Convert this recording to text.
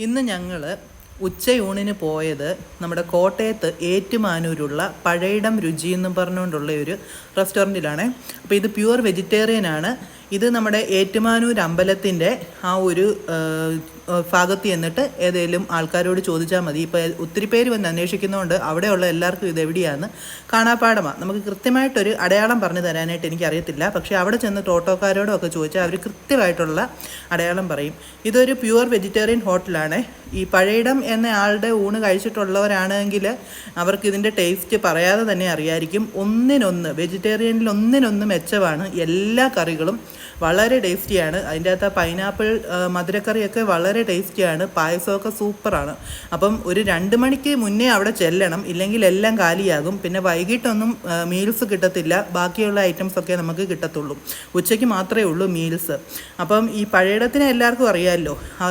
ഇന്ന് ഞങ്ങൾ ഉച്ചയൂണിന് പോയത് നമ്മുടെ കോട്ടയത്ത് ഏറ്റുമാനൂരുള്ള പഴയിടം രുചി എന്നും പറഞ്ഞുകൊണ്ടുള്ള ഒരു റെസ്റ്റോറൻറ്റിലാണ്. അപ്പോൾ ഇത് പ്യുവർ വെജിറ്റേറിയൻ ആണ്. ഇത് നമ്മുടെ ഏറ്റുമാനൂർ അമ്പലത്തിൻ്റെ ആ ഒരു ഭാഗത്ത് ചെന്നിട്ട് ഏതെങ്കിലും ആൾക്കാരോട് ചോദിച്ചാൽ മതി. ഇപ്പോൾ ഒത്തിരി പേര് വന്ന് അന്വേഷിക്കുന്നതുകൊണ്ട് അവിടെയുള്ള എല്ലാവർക്കും ഇത് എവിടെയാണ് കാണാപ്പാടമാണ്. നമുക്ക് കൃത്യമായിട്ടൊരു അടയാളം പറഞ്ഞു തരാനായിട്ട് എനിക്കറിയത്തില്ല. പക്ഷേ അവിടെ ചെന്ന് ഓട്ടോക്കാരോടും ഒക്കെ ചോദിച്ചാൽ അവർ കൃത്യമായിട്ടുള്ള അടയാളം പറയും. ഇതൊരു പ്യുവർ വെജിറ്റേറിയൻ ഹോട്ടലാണ്. ഈ പഴയിടം എന്ന ആളുടെ ഊണ് കഴിച്ചിട്ടുള്ളവരാണെങ്കിൽ അവർക്ക് ഇതിൻ്റെ ടേസ്റ്റ് പറയാതെ തന്നെ അറിയായിരിക്കും. വെജിറ്റേറിയനിൽ ഒന്നിനൊന്ന് മെച്ചമാണ്. എല്ലാ കറികളും വളരെ ടേസ്റ്റിയാണ്. അതിൻ്റെ അകത്ത് പൈനാപ്പിൾ മധുരക്കറിയൊക്കെ വളരെ ടേസ്റ്റിയാണ്. പായസമൊക്കെ സൂപ്പറാണ്. അപ്പം ഒരു 2 മണിക്ക് മുന്നേ അവിടെ ചെല്ലണം, ഇല്ലെങ്കിൽ എല്ലാം കാലിയാകും. പിന്നെ വൈകിട്ടൊന്നും മീൽസ് കിട്ടത്തില്ല. ബാക്കിയുള്ള ഐറ്റംസൊക്കെ നമുക്ക് കിട്ടത്തുള്ളൂ. ഉച്ചയ്ക്ക് മാത്രമേ ഉള്ളൂ മീൽസ്. അപ്പം ഈ പഴയിടത്തിനെ എല്ലാവർക്കും അറിയാമല്ലോ.